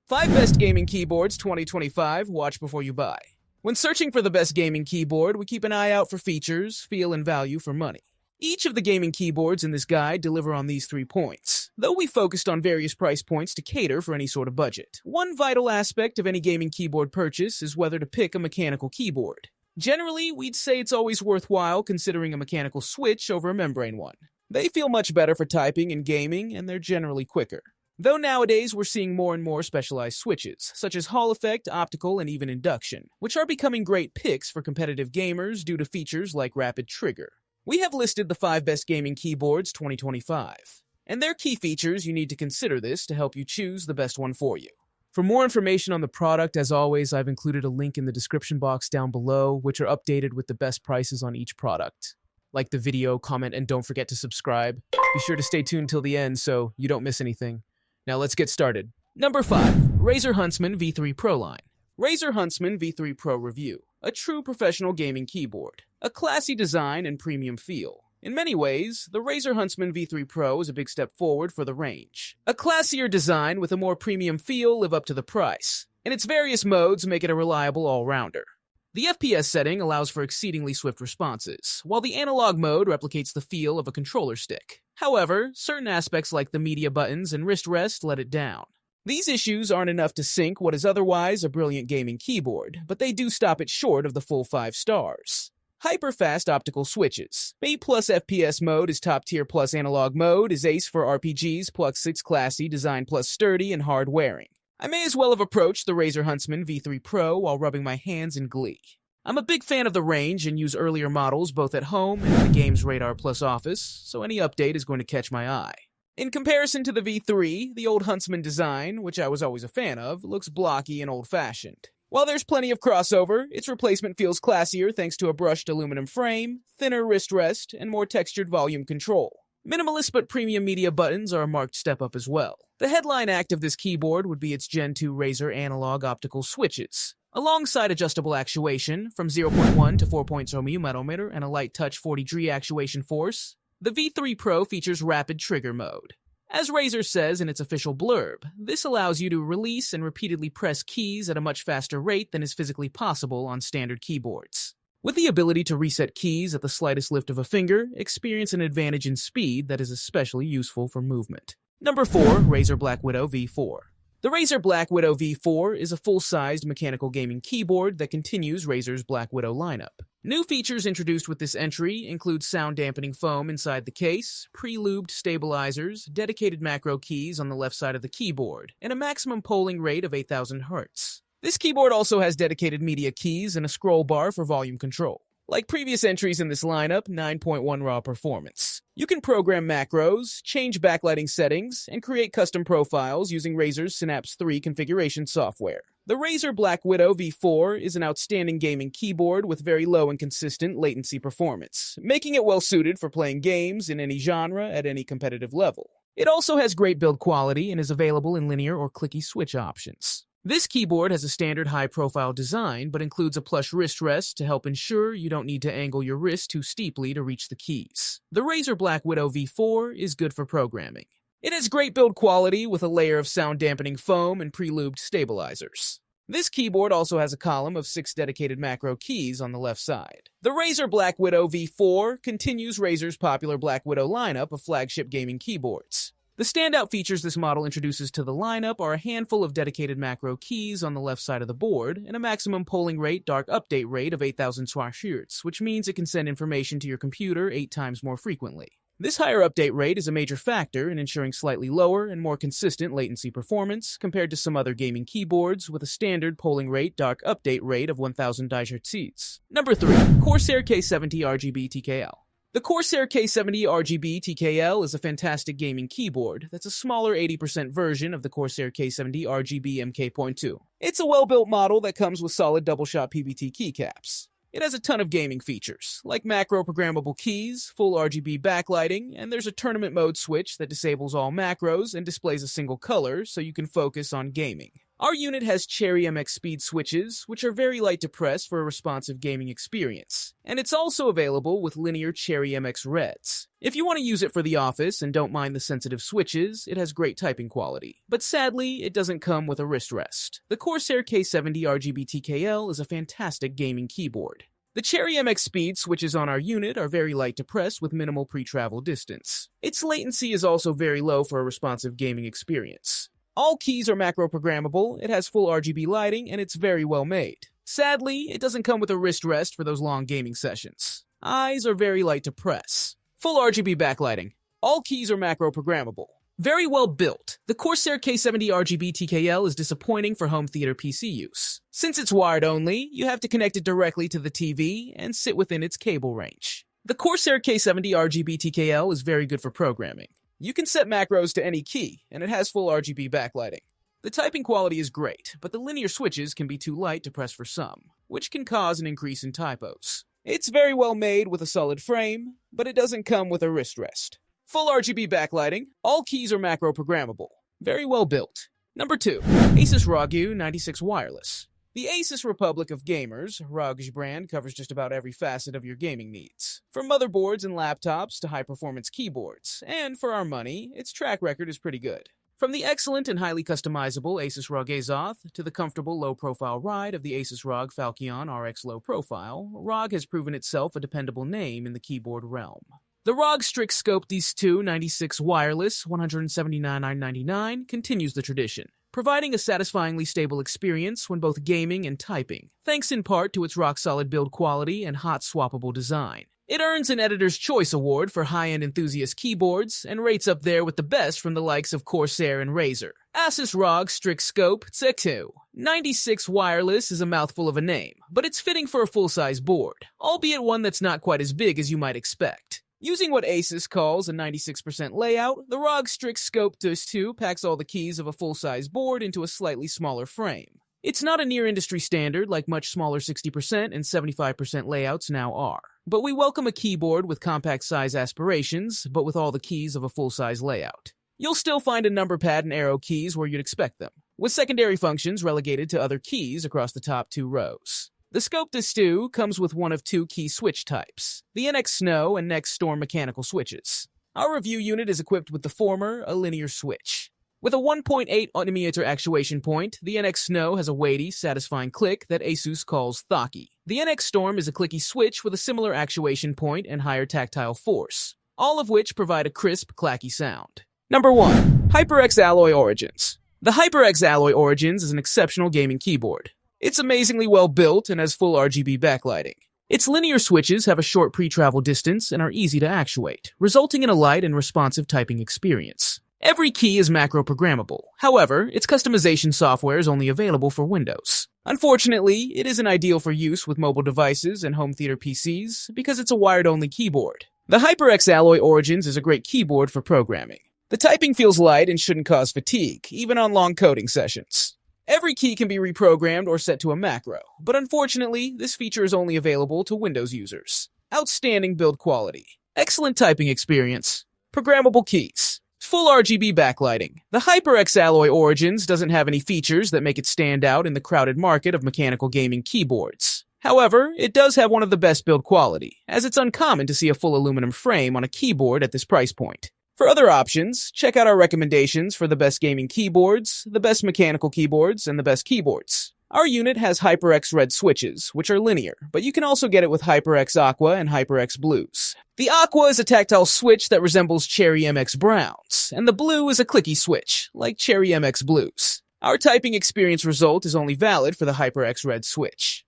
5 Best Gaming Keyboards 2025, watch before you buy. When searching for the best gaming keyboard, we keep an eye out for features, feel, and value for money. Each of the gaming keyboards in this guide deliver on these 3 points, though we focused on various price points to cater for any sort of budget. One vital aspect of any gaming keyboard purchase is whether to pick a mechanical keyboard. Generally, we'd say it's always worthwhile considering a mechanical switch over a membrane one. They feel much better for typing and gaming, and they're generally quicker. Though nowadays we're seeing more and more specialized switches, such as Hall effect, optical, and even induction, which are becoming great picks for competitive gamers due to features like rapid trigger. We have listed the 5 best gaming keyboards 2025, and their key features you need to consider this to help you choose the best one for you. For more information on the product, as always, I've included a link in the description box down below, which are updated with the best prices on each product. Like the video, comment, and don't forget to subscribe. Be sure to stay tuned till the end so you don't miss anything. Now let's get started. Number 5. Razer Huntsman V3 Pro line. Razer Huntsman V3 Pro Review. A true professional gaming keyboard. A classy design and premium feel. In many ways, the Razer Huntsman V3 Pro is a big step forward for the range. A classier design with a more premium feel live up to the price, and its various modes make it a reliable all-rounder. The FPS setting allows for exceedingly swift responses, while the analog mode replicates the feel of a controller stick. However, certain aspects like the media buttons and wrist rest let it down. These issues aren't enough to sink what is otherwise a brilliant gaming keyboard, but they do stop it short of the full 5 stars. Hyper-fast optical switches. A+ FPS mode is top tier plus analog mode is ace for RPGs plus 6 classy, design plus sturdy, and hard wearing. I may as well have approached the Razer Huntsman V3 Pro while rubbing my hands in glee. I'm a big fan of the range and use earlier models both at home and in the game's Radar Plus office, so any update is going to catch my eye. In comparison to the V3, the old Huntsman design, which I was always a fan of, looks blocky and old-fashioned. While there's plenty of crossover, its replacement feels classier thanks to a brushed aluminum frame, thinner wrist rest, and more textured volume control. Minimalist but premium media buttons are a marked step up as well. The headline act of this keyboard would be its Gen 2 Razer analog optical switches. Alongside adjustable actuation from 0.1 to 4.0 mm and a light touch 40G actuation force, the V3 Pro features rapid trigger mode. As Razer says in its official blurb, this allows you to release and repeatedly press keys at a much faster rate than is physically possible on standard keyboards. With the ability to reset keys at the slightest lift of a finger, experience an advantage in speed that is especially useful for movement. Number 4. Razer Black Widow V4. The Razer Black Widow V4 is a full-sized mechanical gaming keyboard that continues Razer's Black Widow lineup. New features introduced with this entry include sound-dampening foam inside the case, pre-lubed stabilizers, dedicated macro keys on the left side of the keyboard, and a maximum polling rate of 8,000 Hz. This keyboard also has dedicated media keys and a scroll bar for volume control. Like previous entries in this lineup, 9.1 raw performance. You can program macros, change backlighting settings, and create custom profiles using Razer's Synapse 3 configuration software. The Razer Black Widow V4 is an outstanding gaming keyboard with very low and consistent latency performance, making it well suited for playing games in any genre at any competitive level. It also has great build quality and is available in linear or clicky switch options. This keyboard has a standard high-profile design, but includes a plush wrist rest to help ensure you don't need to angle your wrist too steeply to reach the keys. The Razer Black Widow V4 is good for programming. It has great build quality with a layer of sound-dampening foam and pre-lubed stabilizers. This keyboard also has a column of 6 dedicated macro keys on the left side. The Razer Black Widow V4 continues Razer's popular Black Widow lineup of flagship gaming keyboards. The standout features this model introduces to the lineup are a handful of dedicated macro keys on the left side of the board and a maximum polling rate dark update rate of 8,000 Hz, which means it can send information to your computer 8 times more frequently. This higher update rate is a major factor in ensuring slightly lower and more consistent latency performance compared to some other gaming keyboards with a standard polling rate dark update rate of 1000 Hz. Number 3. Corsair K70 RGB TKL. The Corsair K70 RGB TKL is a fantastic gaming keyboard that's a smaller 80% version of the Corsair K70 RGB MK.2. It's a well-built model that comes with solid double-shot PBT keycaps. It has a ton of gaming features, like macro programmable keys, full RGB backlighting, and there's a tournament mode switch that disables all macros and displays a single color so you can focus on gaming. Our unit has Cherry MX Speed switches, which are very light to press for a responsive gaming experience, and it's also available with linear Cherry MX Reds. If you want to use it for the office and don't mind the sensitive switches, it has great typing quality. But sadly, it doesn't come with a wrist rest. The Corsair K70 RGB TKL is a fantastic gaming keyboard. The Cherry MX Speed switches on our unit are very light to press with minimal pre-travel distance. Its latency is also very low for a responsive gaming experience. All keys are macro programmable, it has full RGB lighting, and it's very well made. Sadly, it doesn't come with a wrist rest for those long gaming sessions. Eyes are very light to press. Full RGB backlighting. All keys are macro programmable. Very well built. The Corsair K70 RGB TKL is disappointing for home theater PC use. Since it's wired only, you have to connect it directly to the TV and sit within its cable range. The Corsair K70 RGB TKL is very good for programming. You can set macros to any key, and it has full RGB backlighting. The typing quality is great, but the linear switches can be too light to press for some, which can cause an increase in typos. It's very well made with a solid frame, but it doesn't come with a wrist rest. Full RGB backlighting, all keys are macro programmable. Very well built. Number 2. Asus ROG U96 Wireless. The Asus Republic of Gamers, ROG's brand covers just about every facet of your gaming needs. From motherboards and laptops to high-performance keyboards, and for our money, its track record is pretty good. From the excellent and highly customizable Asus ROG Azoth to the comfortable low-profile ride of the Asus ROG Falchion RX Low Profile, ROG has proven itself a dependable name in the keyboard realm. The ROG Strix Scope DS2 96 Wireless $179,999 continues the tradition, providing a satisfyingly stable experience when both gaming and typing, thanks in part to its rock-solid build quality and hot swappable design. It earns an Editor's Choice Award for high-end enthusiast keyboards and rates up there with the best from the likes of Corsair and Razer. Asus ROG Strix Scope TSEC2 96 Wireless is a mouthful of a name, but it's fitting for a full-size board, albeit one that's not quite as big as you might expect. Using what Asus calls a 96% layout, the ROG Strix Scope DS2 packs all the keys of a full-size board into a slightly smaller frame. It's not a near-industry standard like much smaller 60% and 75% layouts now are, but we welcome a keyboard with compact size aspirations, but with all the keys of a full-size layout. You'll still find a number pad and arrow keys where you'd expect them, with secondary functions relegated to other keys across the top 2 rows. The Scope DS2 comes with one of 2 key switch types, the NX Snow and NX Storm mechanical switches. Our review unit is equipped with the former, a linear switch. With a 1.8 nm actuation point, the NX Snow has a weighty, satisfying click that Asus calls thocky. The NX Storm is a clicky switch with a similar actuation point and higher tactile force, all of which provide a crisp, clacky sound. Number 1. HyperX Alloy Origins. The HyperX Alloy Origins is an exceptional gaming keyboard. It's amazingly well built and has full RGB backlighting. Its linear switches have a short pre-travel distance and are easy to actuate, resulting in a light and responsive typing experience. Every key is macro programmable. However, its customization software is only available for Windows. Unfortunately, it isn't ideal for use with mobile devices and home theater PCs because it's a wired-only keyboard. The HyperX Alloy Origins is a great keyboard for programming. The typing feels light and shouldn't cause fatigue, even on long coding sessions. Every key can be reprogrammed or set to a macro, but unfortunately, this feature is only available to Windows users. Outstanding build quality. Excellent typing experience. Programmable keys. Full RGB backlighting. The HyperX Alloy Origins doesn't have any features that make it stand out in the crowded market of mechanical gaming keyboards. However, it does have one of the best build quality, as it's uncommon to see a full aluminum frame on a keyboard at this price point. For other options, check out our recommendations for the best gaming keyboards, the best mechanical keyboards, and the best keyboards. Our unit has HyperX Red switches, which are linear, but you can also get it with HyperX Aqua and HyperX Blues. The Aqua is a tactile switch that resembles Cherry MX Browns, and the Blue is a clicky switch, like Cherry MX Blues. Our typing experience result is only valid for the HyperX Red switch.